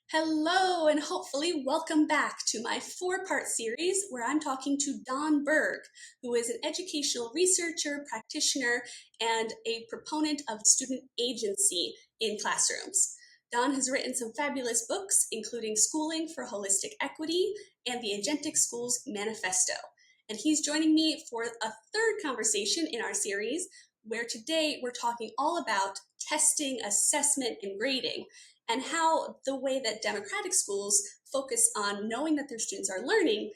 Hello, and hopefully welcome back to my four-part series where I'm talking to Don Berg, who is an educational researcher, practitioner, and a proponent of student agency in classrooms. Don has written some fabulous books, including Schooling for Holistic Equity and the Agentic Schools Manifesto. And he's joining me for a third conversation in our series, where today we're talking all about testing, assessment, and grading, and how the way that democratic schools focus on knowing that their students are learning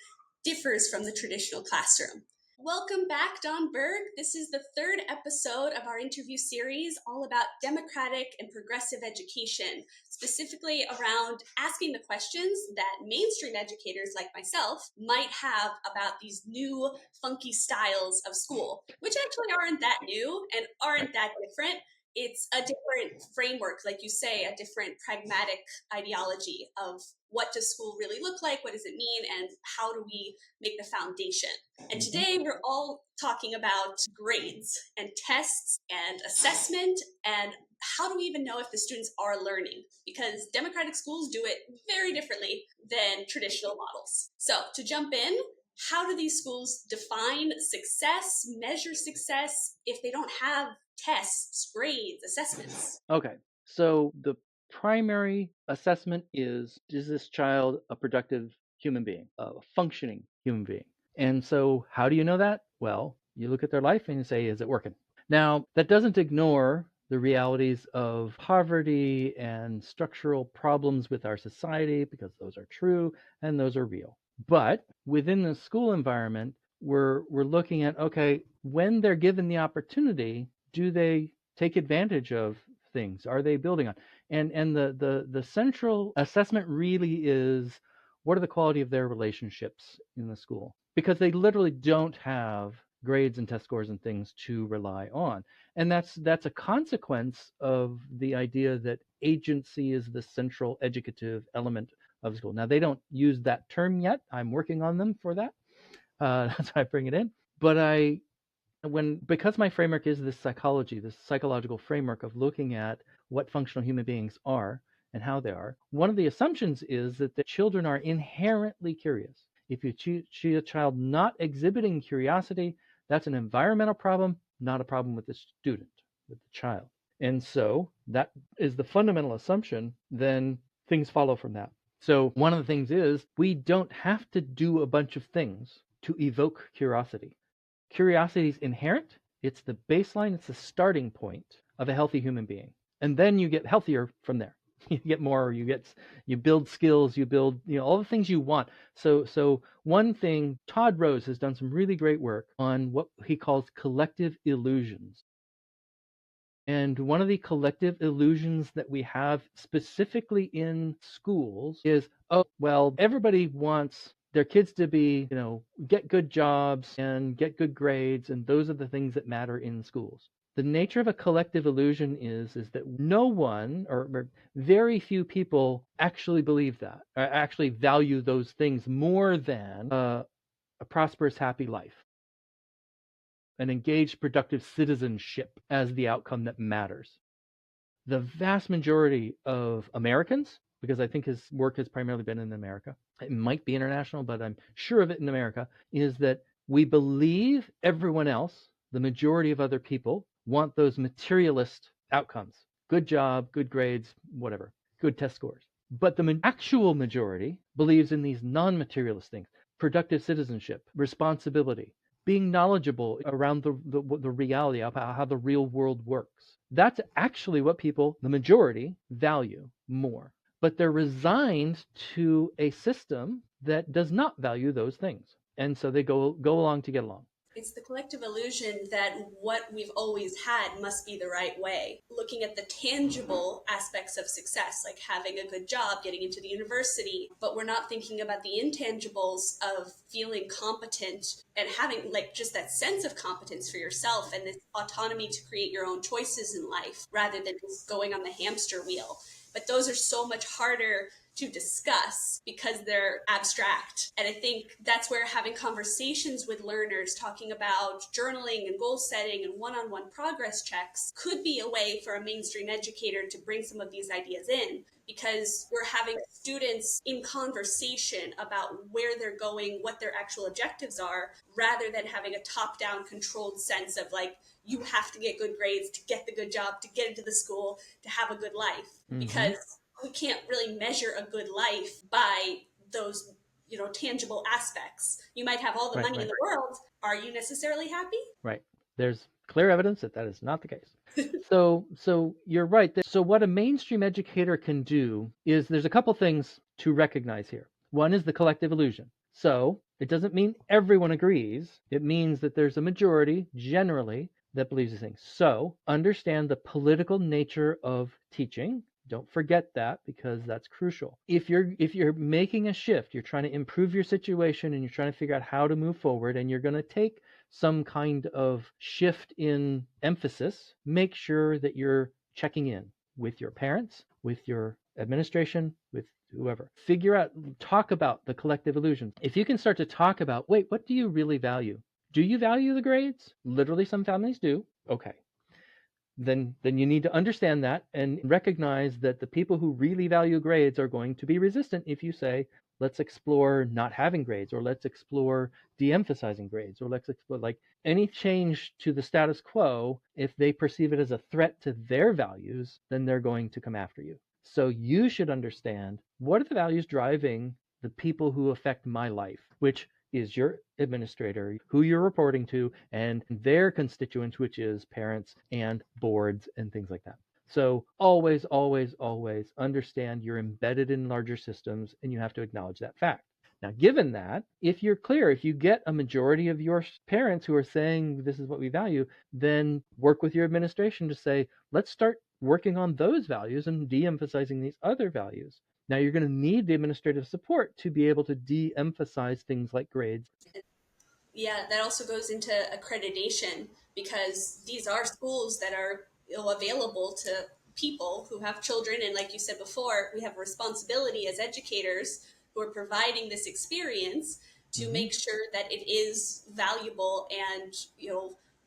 differs from the traditional classroom. Welcome back, Don Berg. This is the third episode of our interview series all about democratic and progressive education, specifically around asking the questions that mainstream educators like myself might have about these new funky styles of school, which actually aren't that new and aren't that different. It's a different framework, like you say, a different pragmatic ideology of what does school really look like, what does it mean, and how do we make the foundation. And today we're all talking about grades and tests and assessment and how do we even know if the students are learning? Because democratic schools do it very differently than traditional models. So to jump in, how do these schools define success, measure success if they don't have tests, grades, assessments? Okay, so the primary assessment is this child a productive human being, a functioning human being? And so, how do you know that? Well, you look at their life and you say, is it working? Now, that doesn't ignore the realities of poverty and structural problems with our society, because those are true and those are real. But within the school environment, we're looking at, okay, when they're given the opportunity, do they take advantage of things? Are they building on? And the central assessment really is, what are the quality of their relationships in the school? Because they literally don't have grades and test scores and things to rely on. And that's a consequence of the idea that agency is the central educative element of school. Now, they don't use that term yet. I'm working on them for that. That's why I bring it in. But because my framework is this psychological framework of looking at what functional human beings are and how they are, one of the assumptions is that the children are inherently curious. If you see a child not exhibiting curiosity, that's an environmental problem, not a problem with the student, with the child. And so that is the fundamental assumption, then things follow from that. So one of the things is we don't have to do a bunch of things to evoke curiosity. Curiosity is inherent. It's the baseline. It's the starting point of a healthy human being. And then you get healthier from there. You get more, you build skills, you build, all the things you want. So one thing, Todd Rose has done some really great work on what he calls collective illusions. And one of the collective illusions that we have specifically in schools is, oh, well, everybody wants their kids to be, get good jobs and get good grades, and those are the things that matter in schools. The nature of a collective illusion is that no one or very few people actually believe that, or actually value those things more than a prosperous, happy life, an engaged, productive citizenship as the outcome that matters. The vast majority of Americans, because I think his work has primarily been in America, it might be international, but I'm sure of it in America, is that we believe everyone else, the majority of other people, want those materialist outcomes. Good job, good grades, whatever, good test scores. But the actual majority believes in these non-materialist things: productive citizenship, responsibility, being knowledgeable around the reality of how the real world works. That's actually what people, the majority, value more. But they're resigned to a system that does not value those things. And so they go along to get along. It's the collective illusion that what we've always had must be the right way. Looking at the tangible aspects of success, like having a good job, getting into the university, but we're not thinking about the intangibles of feeling competent and having just that sense of competence for yourself and this autonomy to create your own choices in life rather than just going on the hamster wheel. But those are so much harder to discuss because they're abstract. And I think that's where having conversations with learners, talking about journaling and goal setting and one-on-one progress checks could be a way for a mainstream educator to bring some of these ideas in, because we're having students in conversation about where they're going, what their actual objectives are, rather than having a top-down controlled sense of like, you have to get good grades to get the good job, to get into the school, to have a good life. Because we can't really measure a good life by those, tangible aspects. You might have all the money in the world. Are you necessarily happy? Right. There's clear evidence that that is not the case. So you're right. So what a mainstream educator can do is there's a couple things to recognize here. One is the collective illusion. So it doesn't mean everyone agrees. It means that there's a majority generally that believes these things. So understand the political nature of teaching. Don't forget that, because that's crucial. If you're making a shift, you're trying to improve your situation and you're trying to figure out how to move forward, and you're going to take some kind of shift in emphasis, make sure that you're checking in with your parents, with your administration, with whoever. Figure out, talk about the collective illusion. If you can start to talk about, wait, what do you really value? Do you value the grades? Literally, some families do. Okay. Then you need to understand that and recognize that the people who really value grades are going to be resistant if you say, let's explore not having grades, or let's explore de-emphasizing grades, or let's explore like any change to the status quo. If they perceive it as a threat to their values, then they're going to come after you. So you should understand, what are the values driving the people who affect my life, which is your administrator, who you're reporting to, and their constituents, which is parents and boards and things like that. So always, always, always understand you're embedded in larger systems, and you have to acknowledge that fact. Now, given that, if you're clear, if you get a majority of your parents who are saying this is what we value, then work with your administration to say, let's start working on those values and de-emphasizing these other values. Now, you're going to need the administrative support to be able to de-emphasize things like grades. Yeah, that also goes into accreditation, because these are schools that are available to people who have children. And like you said before, we have a responsibility as educators who are providing this experience to make sure that it is valuable and,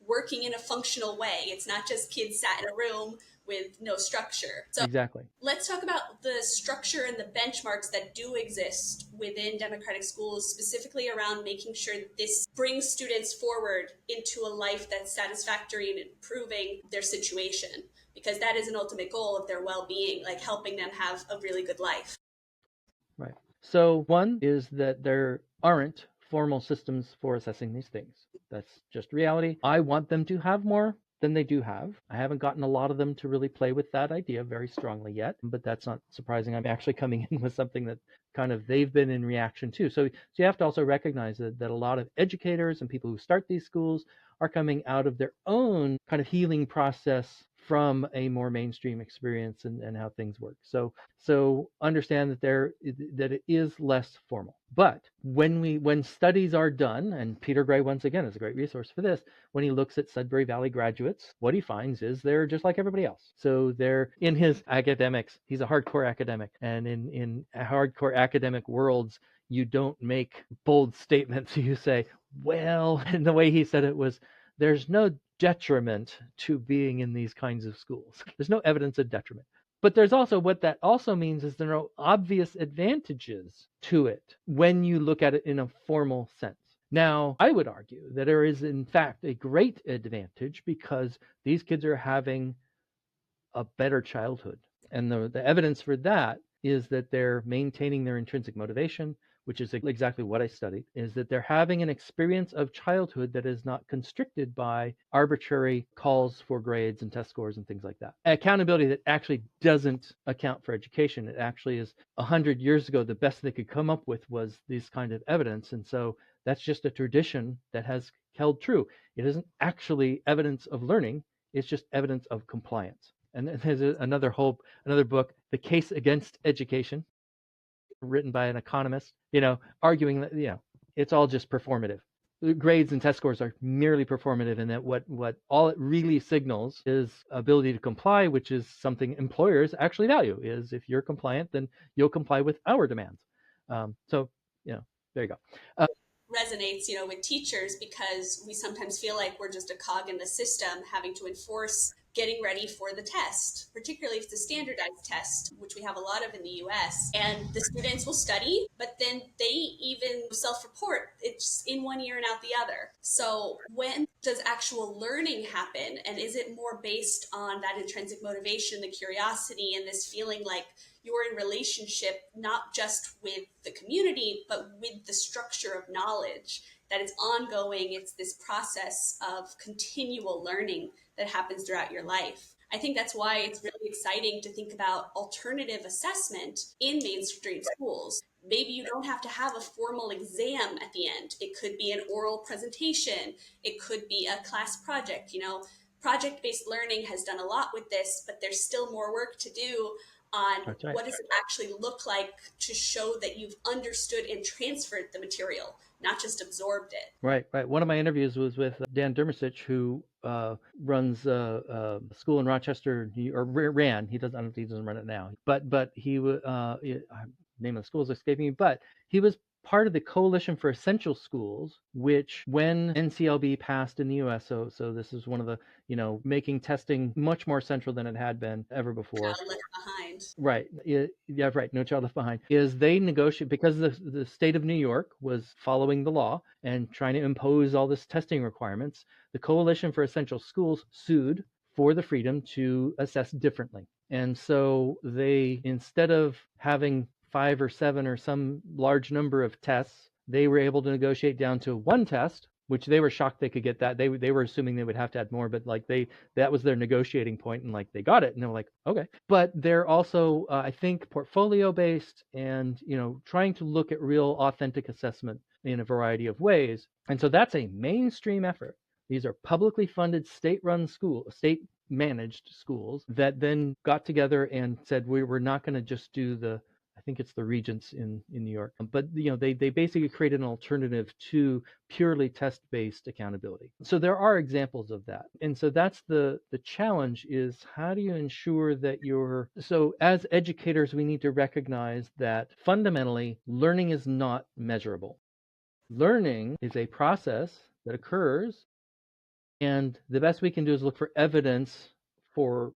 working in a functional way. It's not just kids sat in a room with no structure. So Exactly. let's talk about the structure and the benchmarks that do exist within democratic schools, specifically around making sure that this brings students forward into a life that's satisfactory and improving their situation, because that is an ultimate goal of their well-being, like helping them have a really good life. Right. So one is that there aren't formal systems for assessing these things. That's just reality. I want them to have more than they do have. I haven't gotten a lot of them to really play with that idea very strongly yet, but that's not surprising. I'm actually coming in with something that kind of they've been in reaction to. So you have to also recognize that a lot of educators and people who start these schools are coming out of their own kind of healing process from a more mainstream experience and how things work. So understand that it is less formal. But when studies are done, and Peter Gray once again is a great resource for this, when he looks at Sudbury Valley graduates, what he finds is they're just like everybody else. So they're in his academics. He's a hardcore academic, and in hardcore academic worlds, you don't make bold statements. You say, well, and the way he said it was, there's no detriment to being in these kinds of schools. There's no evidence of detriment. But there's also, what that also means is there are obvious advantages to it when you look at it in a formal sense. Now, I would argue that there is, in fact, a great advantage, because these kids are having a better childhood. And the evidence for that is that they're maintaining their intrinsic motivation, which is exactly what I studied, is that they're having an experience of childhood that is not constricted by arbitrary calls for grades and test scores and things like that. Accountability that actually doesn't account for education. It actually is 100 years ago, the best they could come up with was this kind of evidence. And so that's just a tradition that has held true. It isn't actually evidence of learning. It's just evidence of compliance. And there's another book, The Case Against Education, written by an economist, arguing that, it's all just performative. Grades and test scores are merely performative, and that what all it really signals is ability to comply, which is something employers actually value. Is if you're compliant, then you'll comply with our demands. So, there you go. Resonates, with teachers, because we sometimes feel like we're just a cog in the system having to enforce getting ready for the test, particularly if it's a standardized test, which we have a lot of in the US. And the students will study, but then they even self-report. It's in one ear and out the other. So when does actual learning happen? And is it more based on that intrinsic motivation, the curiosity, and this feeling like you're in relationship not just with the community, but with the structure of knowledge, that it's ongoing, it's this process of continual learning that happens throughout your life. I think that's why it's really exciting to think about alternative assessment in mainstream schools. Maybe you don't have to have a formal exam at the end. It could be an oral presentation. It could be a class project. Project-based learning has done a lot with this, but there's still more work to do on what does it actually look like to show that you've understood and transferred the material, not just absorbed it. Right. One of my interviews was with Dan Dermesich, who runs a school in Rochester, or ran. He doesn't. I don't think he doesn't run it now. But he was name of the school is escaping me. But he was part of the Coalition for Essential Schools, which when NCLB passed in the U.S. So this is one of the making testing much more central than it had been ever before. Child left behind. Right. Yeah, right. No child left behind. Is they negotiate because the state of New York was following the law and trying to impose all this testing requirements. The Coalition for Essential Schools sued for the freedom to assess differently. And so they, instead of having 5 or 7 or some large number of tests, they were able to negotiate down to one test, which they were shocked they could get that. They were assuming they would have to add more, but like that was their negotiating point, and like they got it, and they were like, okay. But they're also, I think, portfolio based, and trying to look at real authentic assessment in a variety of ways. And so that's a mainstream effort. These are publicly funded, state-run schools, state-managed schools that then got together and said we're not going to just do the. I think it's the Regents in New York. But they basically created an alternative to purely test-based accountability. So there are examples of that. And so that's the challenge is how do you ensure that so as educators, we need to recognize that fundamentally learning is not measurable. Learning is a process that occurs, and the best we can do is look for evidence for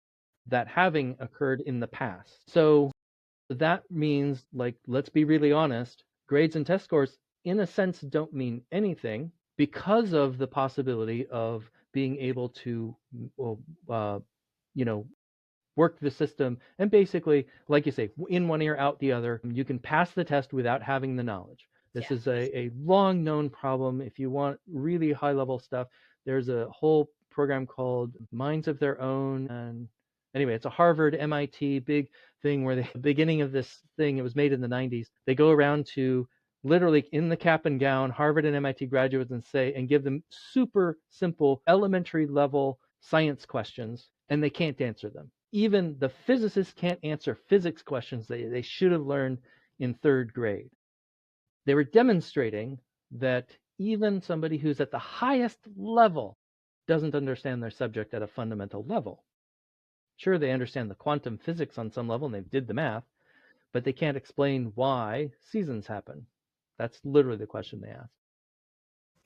that having occurred in the past. So that means, like, let's be really honest, grades and test scores, in a sense, don't mean anything because of the possibility of being able to, work the system. And basically, like you say, in one ear, out the other, you can pass the test without having the knowledge. This is a long known problem. If you want really high level stuff, there's a whole program called Minds of Their Own. And anyway, it's a Harvard, MIT big thing where the beginning of this thing, it was made in the 90s. They go around to literally in the cap and gown Harvard and MIT graduates and give them super simple elementary level science questions, and they can't answer them. Even the physicists can't answer physics questions they should have learned in 3rd grade. They were demonstrating that even somebody who's at the highest level doesn't understand their subject at a fundamental level. Sure, they understand the quantum physics on some level and they did the math, but they can't explain why seasons happen. That's literally the question they ask.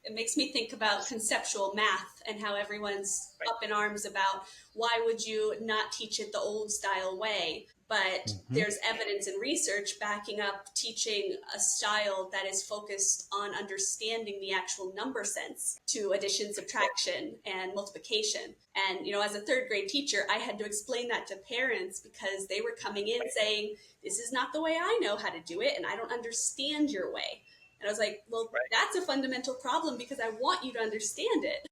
It makes me think about conceptual math and how everyone's up in arms about why would you not teach it the old style way? But there's evidence and research backing up teaching a style that is focused on understanding the actual number sense to addition, subtraction, and multiplication. And, as a 3rd grade teacher, I had to explain that to parents because they were coming in saying, this is not the way I know how to do it, and I don't understand your way. And I was like, well, that's a fundamental problem because I want you to understand it.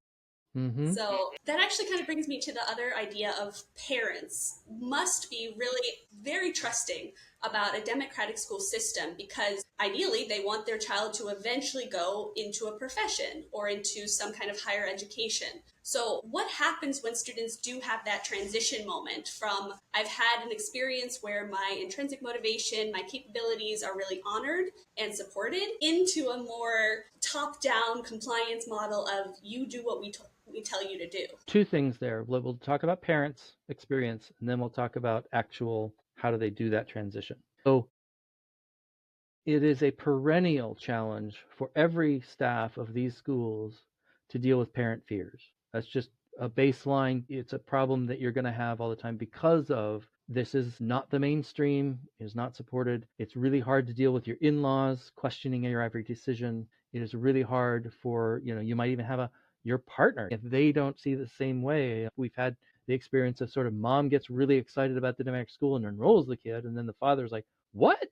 So that actually kind of brings me to the other idea of parents must be really very trusting about a democratic school system because ideally they want their child to eventually go into a profession or into some kind of higher education. So what happens when students do have that transition moment from I've had an experience where my intrinsic motivation, my capabilities are really honored and supported into a more top-down compliance model of you do what we tell you to do? 2 things there. We'll talk about parents' experience, and then we'll talk about actual how do they do that transition. So it is a perennial challenge for every staff of these schools to deal with parent fears. That's just a baseline. It's a problem that you're going to have all the time because of this is not the mainstream, is not supported. It's really hard to deal with your in-laws questioning your every decision. It is really hard for, you might even have your partner, if they don't see the same way. We've had the experience of sort of mom gets really excited about the domestic school and enrolls the kid, and then the father's like, what?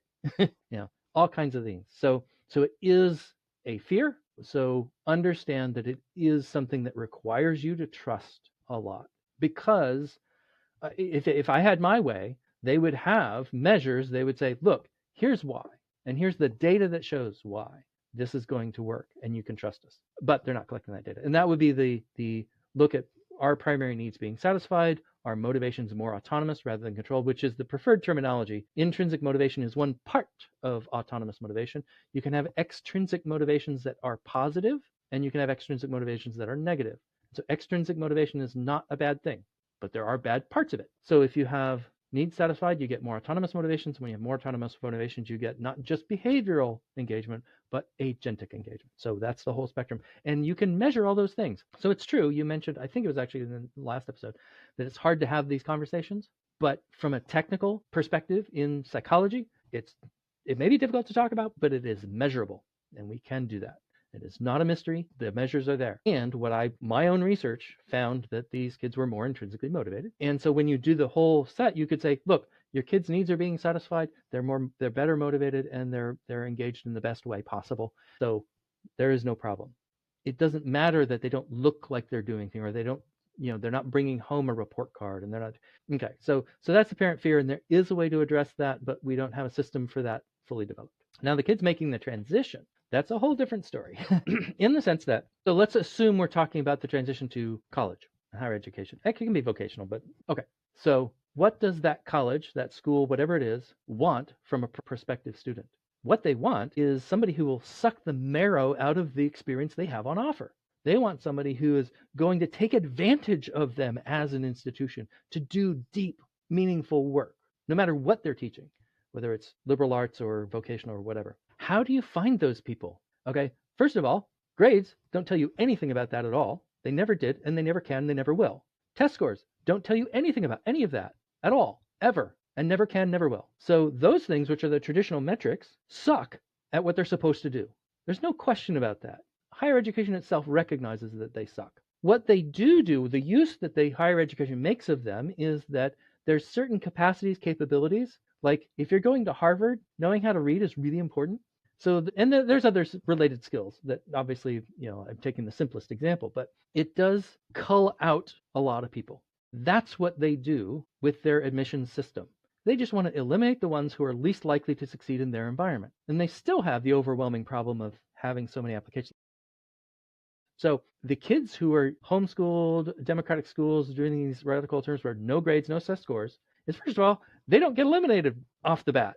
All kinds of things. So it is a fear. So understand that it is something that requires you to trust a lot, because if I had my way, they would have measures. They would say, look, here's why, and here's the data that shows why this is going to work, and you can trust us. But they're not collecting that data, and that would be the look at our primary needs being satisfied, our motivations more autonomous rather than controlled, which is the preferred terminology. Intrinsic motivation is one part of autonomous motivation. You can have extrinsic motivations that are positive, and you can have extrinsic motivations that are negative. So extrinsic motivation is not a bad thing, but there are bad parts of it. So if you have needs satisfied, you get more autonomous motivations. When you have more autonomous motivations, you get not just behavioral engagement, but agentic engagement. So that's the whole spectrum. And you can measure all those things. So it's true, you mentioned, I think it was actually in the last episode, that it's hard to have these conversations. But from a technical perspective in psychology, it may be difficult to talk about, but it is measurable. And we can do that. It is not a mystery. The measures are there. And my own research found that these kids were more intrinsically motivated. And so when you do the whole set, you could say, look, your kids' needs are being satisfied. They're better motivated, and they're engaged in the best way possible. So there is no problem. It doesn't matter that they don't look like they're doing things, or they don't, they're not bringing home a report card, and they're not. Okay. So that's the parent fear, and there is a way to address that, but we don't have a system for that fully developed. Now the kids making the transition, that's a whole different story in the sense that, so let's assume we're talking about the transition to college, higher education. It can be vocational, but okay. So what does that college, that school, whatever it is, want from a prospective student? What they want is somebody who will suck the marrow out of the experience they have on offer. They want somebody who is going to take advantage of them as an institution to do deep, meaningful work, no matter what they're teaching, whether it's liberal arts or vocational or whatever. How do you find those people? Okay, first of all, grades don't tell you anything about that at all. They never did, and they never can, and they never will. Test scores don't tell you anything about any of that at all, ever, and never can, never will. So those things, which are the traditional metrics, suck at what they're supposed to do. There's no question about that. Higher education itself recognizes that they suck. What they do, the use that the higher education makes of them, is that there's certain capacities, capabilities. Like if you're going to Harvard, knowing how to read is really important. So, and there's other related skills that obviously, I'm taking the simplest example, but it does cull out a lot of people. That's what they do with their admissions system. They just want to eliminate the ones who are least likely to succeed in their environment. And they still have the overwhelming problem of having so many applications. So the kids who are homeschooled, democratic schools, doing these radical terms where no grades, no test scores, is first of all, they don't get eliminated off the bat.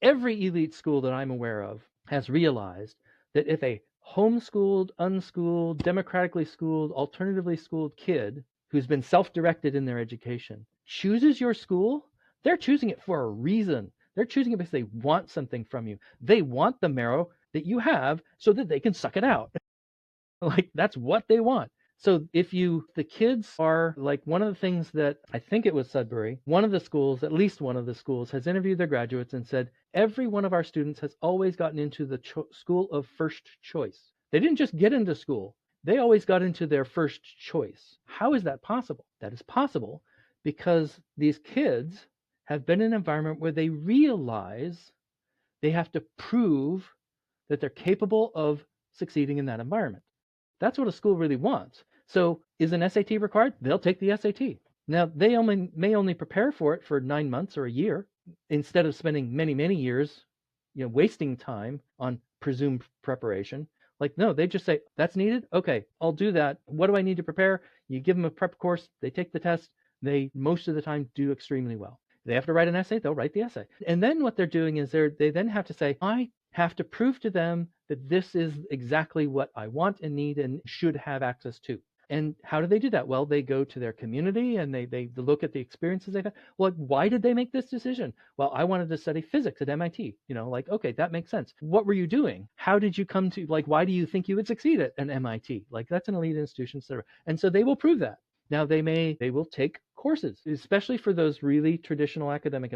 Every elite school that I'm aware of has realized that if a homeschooled, unschooled, democratically schooled, alternatively schooled kid who's been self-directed in their education chooses your school, they're choosing it for a reason. They're choosing it because they want something from you. They want the marrow that you have so that they can suck it out. Like that's what they want. So the kids are like, one of the things that I think it was Sudbury, one of the schools, at least one of the schools, has interviewed their graduates and said, every one of our students has always gotten into the school of first choice. They didn't just get into school. They always got into their first choice. How is that possible? That is possible because these kids have been in an environment where they realize they have to prove that they're capable of succeeding in that environment. That's what a school really wants. So is an SAT required? They'll take the SAT. Now, they may only prepare for it for 9 months or a year instead of spending many, many years, wasting time on presumed preparation. Like, no, they just say, that's needed? Okay, I'll do that. What do I need to prepare? You give them a prep course. They take the test. They, most of the time, do extremely well. They have to write an essay. They'll write the essay. And then what they're doing is they then have to say, I have to prove to them that this is exactly what I want and need and should have access to. And how do they do that? Well, they go to their community and they look at the experiences they've had. Well, why did they make this decision? Well, I wanted to study physics at MIT. Like, okay, that makes sense. What were you doing? How did you come to, like, why do you think you would succeed at an MIT? Like, that's an elite institution, etc. And so they will prove that. Now they will take courses, especially for those really traditional academic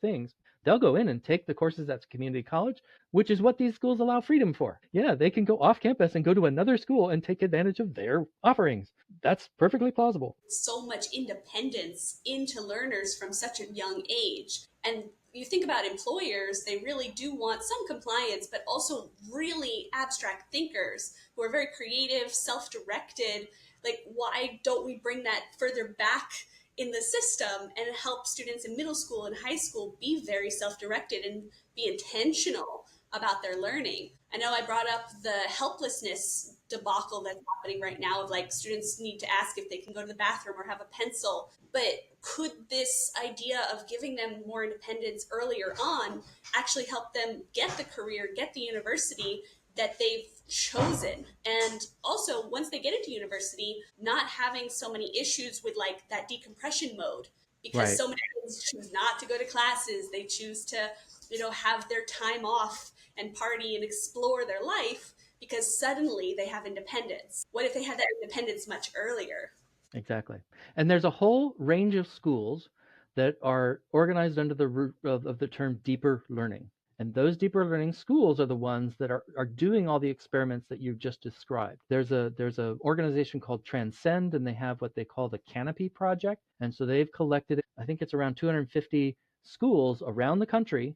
things. They'll go in and take the courses at community college, which is what these schools allow freedom for. Yeah, they can go off campus and go to another school and take advantage of their offerings. That's perfectly plausible. So much independence into learners from such a young age. And you think about employers, they really do want some compliance, but also really abstract thinkers who are very creative, self-directed. Like, why don't we bring that further back in the system and help students in middle school and high school be very self-directed and be intentional about their learning? I know I brought up the helplessness debacle that's happening right now of like students need to ask if they can go to the bathroom or have a pencil. But could this idea of giving them more independence earlier on actually help them get the career, get the university that they've chosen? And also, once they get into university, not having so many issues with like that decompression mode, because Right. so many kids choose not to go to classes, they choose to have their time off and party and explore their life because suddenly they have independence. What if they had that independence much earlier? Exactly. And there's a whole range of schools that are organized under the root of the term deeper learning. And those deeper learning schools are the ones that are doing all the experiments that you've just described. There's a organization called Transcend, and they have what they call the Canopy Project. And so they've collected, I think it's around 250 schools around the country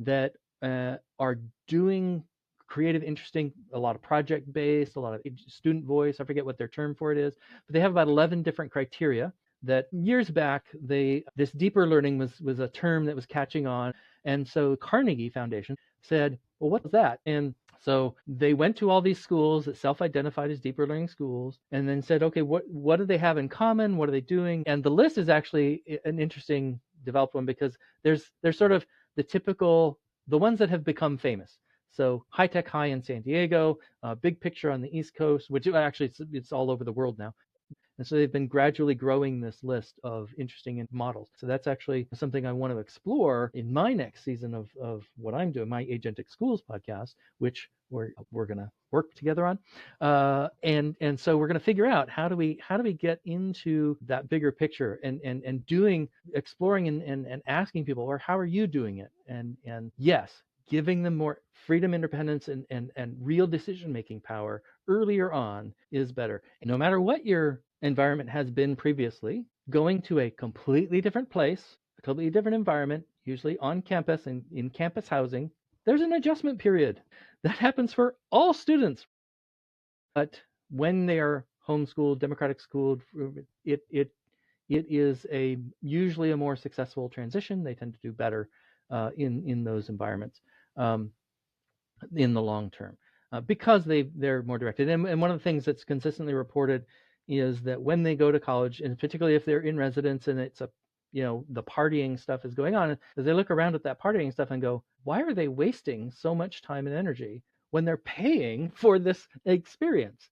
that are doing creative, interesting, a lot of project based, a lot of student voice. I forget what their term for it is, but they have about 11 different criteria that years back this deeper learning was a term that was catching on. And so Carnegie Foundation said, well, what's that? And so they went to all these schools that self-identified as deeper learning schools and then said, okay, what do they have in common? What are they doing? And the list is actually an interesting developed one because there's sort of the ones that have become famous. So High Tech High in San Diego, Big Picture on the East Coast, which actually it's all over the world now. And so they've been gradually growing this list of interesting models. So that's actually something I want to explore in my next season of what I'm doing, my Agentic Schools podcast, which we're going to work together on. And so we're going to figure out how do we get into that bigger picture and exploring and asking people, or how are you doing it? And yes, giving them more freedom, independence, and real decision making power earlier on is better. And no matter what your environment has been previously, going to a completely different place, a completely different environment, usually on campus and in campus housing, there's an adjustment period. That happens for all students. But when they are homeschooled, democratic schooled, it is usually a more successful transition. They tend to do better in those environments. In the long term because they're more directed. And one of the things that's consistently reported is that when they go to college, and particularly if they're in residence and it's the partying stuff is going on, as they look around at that partying stuff and go, why are they wasting so much time and energy when they're paying for this experience?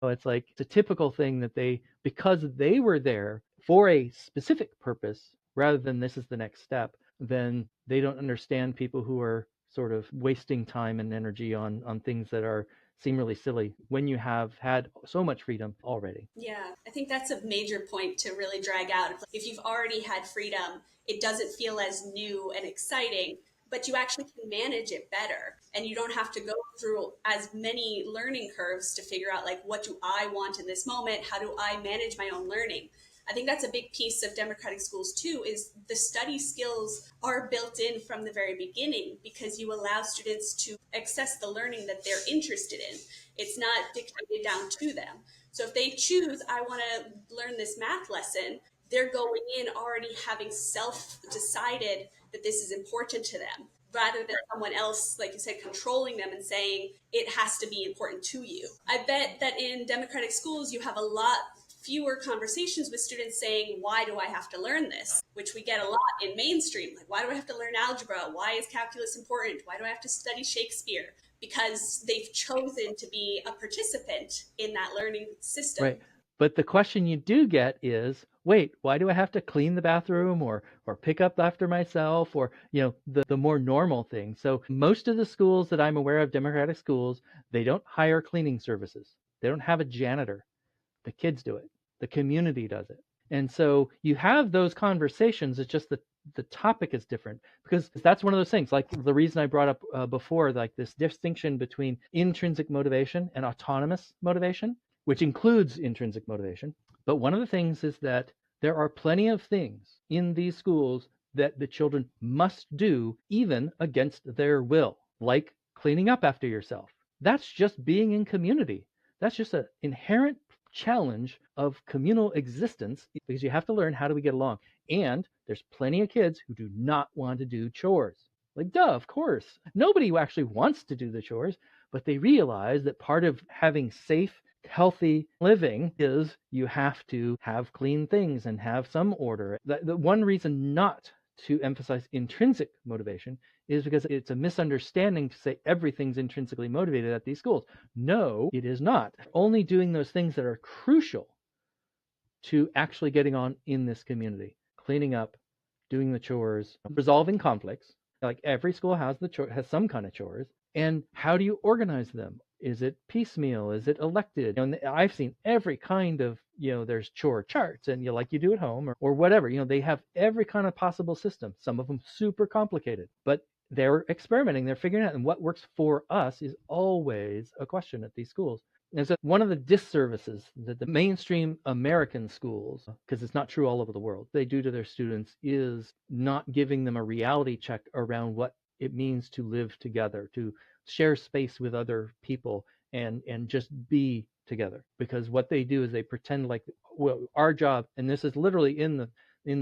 So it's like it's a typical thing that because they were there for a specific purpose rather than this is the next step, then they don't understand people who are sort of wasting time and energy on things that seem really silly when you have had so much freedom already. Yeah, I think that's a major point to really drag out. If you've already had freedom, it doesn't feel as new and exciting, but you actually can manage it better. And you don't have to go through as many learning curves to figure out, like, what do I want in this moment? How do I manage my own learning? I think that's a big piece of democratic schools too, is the study skills are built in from the very beginning because you allow students to access the learning that they're interested in. It's not dictated down to them. So if they choose, I want to learn this math lesson, they're going in already having self-decided that this is important to them, rather than someone else, like you said, controlling them and saying it has to be important to you. I bet that in democratic schools, you have a lot fewer conversations with students saying, why do I have to learn this? Which we get a lot in mainstream. Like, why do I have to learn algebra? Why is calculus important? Why do I have to study Shakespeare? Because they've chosen to be a participant in that learning system. Right. But the question you do get is, wait, why do I have to clean the bathroom or pick up after myself or, the more normal things? So most of the schools that I'm aware of, democratic schools, they don't hire cleaning services. They don't have a janitor. The kids do it. The community does it. And so you have those conversations. It's just that the topic is different because that's one of those things. Like the reason I brought up before, like this distinction between intrinsic motivation and autonomous motivation, which includes intrinsic motivation. But one of the things is that there are plenty of things in these schools that the children must do even against their will, like cleaning up after yourself. That's just being in community. That's just an inherent challenge of communal existence because you have to learn how do we get along. And there's plenty of kids who do not want to do chores. Like, duh, of course. Nobody actually wants to do the chores, but they realize that part of having safe, healthy living is you have to have clean things and have some order. The one reason not to emphasize intrinsic motivation is because it's a misunderstanding to say everything's intrinsically motivated at these schools. No, it is not. Only doing those things that are crucial to actually getting on in this community, cleaning up, doing the chores, resolving conflicts. Like every school has has some kind of chores. And how do you organize them? Is it piecemeal? Is it elected? And I've seen every kind of, there's chore charts and like you do at home or whatever. They have every kind of possible system. Some of them super complicated, but they're experimenting. They're figuring out, and what works for us is always a question at these schools. And so one of the disservices that the mainstream American schools, because it's not true all over the world, they do to their students is not giving them a reality check around what it means to live together, to share space with other people and just be together. Because what they do is they pretend like, well, our job, and this is literally in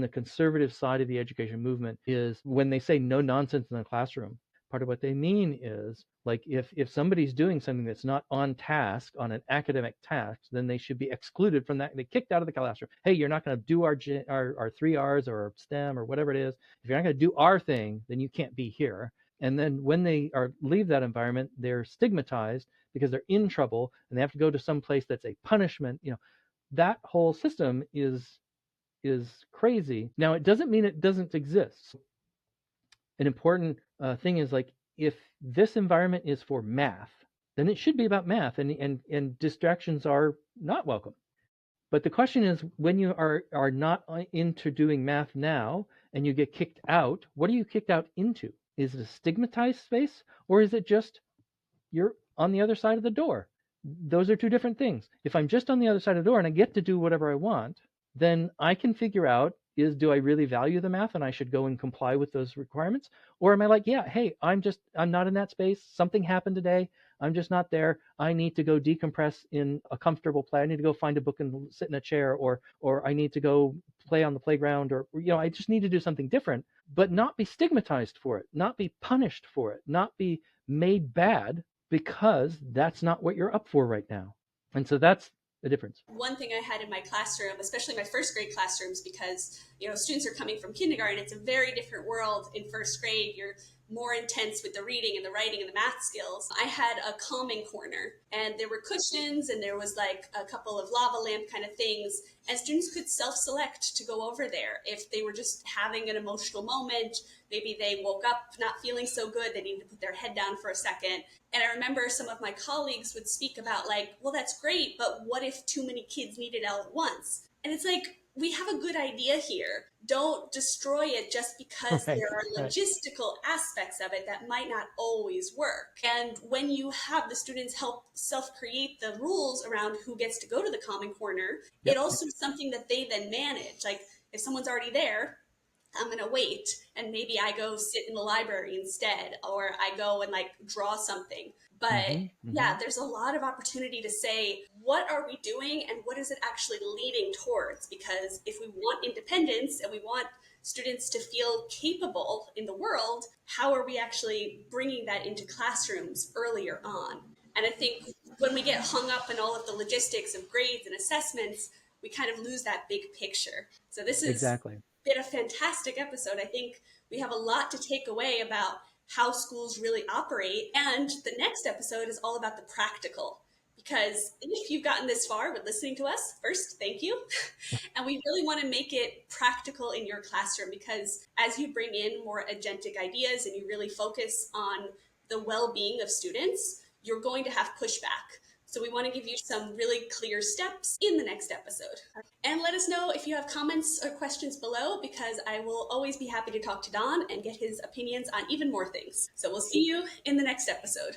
the conservative side of the education movement, is when they say no nonsense in the classroom, part of what they mean is like if somebody's doing something that's not on task, on an academic task, then they should be excluded from that. They kicked out of the classroom. Hey, you're not going to do our 3Rs or STEM or whatever it is. If you're not going to do our thing, then you can't be here. And then when they leave that environment, they're stigmatized because they're in trouble and they have to go to some place that's a punishment. That whole system is crazy. Now, it doesn't mean it doesn't exist. An important thing is like if this environment is for math, then it should be about math, and distractions are not welcome. But the question is, when you are not into doing math now and you get kicked out, what are you kicked out into? Is it a stigmatized space, or is it just you're on the other side of the door? Those are two different things. If I'm just on the other side of the door and I get to do whatever I want, then I can figure out, do I really value the math and I should go and comply with those requirements? Or am I like, yeah, hey, I'm not in that space. Something happened today. I'm just not there. I need to go decompress in a comfortable place. I need to go find a book and sit in a chair, or I need to go play on the playground, or I just need to do something different, but not be stigmatized for it, not be punished for it, not be made bad because that's not what you're up for right now. And so that's the difference. One thing I had in my classroom, especially my first grade classrooms, because students are coming from kindergarten, it's a very different world in first grade. You're more intense with the reading and the writing and the math skills. I had a calming corner, and there were cushions, and there was like a couple of lava lamp kind of things, and students could self-select to go over there if they were just having an emotional moment. Maybe they woke up not feeling so good, they needed to put their head down for a second. And I remember some of my colleagues would speak about like, well, that's great, but what if too many kids need it all at once? And it's like, we have a good idea here. Don't destroy it just because there are logistical aspects of it that might not always work. And when you have the students help self-create the rules around who gets to go to the common corner, it also is something that they then manage. Like if someone's already there, I'm going to wait, and maybe I go sit in the library instead, or I go and like draw something. But yeah, there's a lot of opportunity to say, what are we doing and what is it actually leading towards? Because if we want independence and we want students to feel capable in the world, how are we actually bringing that into classrooms earlier on? And I think when we get hung up in all of the logistics of grades and assessments, we kind of lose that big picture. So this has Exactly. been a fantastic episode. I think we have a lot to take away about how schools really operate. And the next episode is all about the practical. Because if you've gotten this far with listening to us, first, thank you. And we really want to make it practical in your classroom, because as you bring in more agentic ideas and you really focus on the well-being of students, you're going to have pushback. So we want to give you some really clear steps in the next episode. And let us know if you have comments or questions below, because I will always be happy to talk to Don and get his opinions on even more things. So we'll see you in the next episode.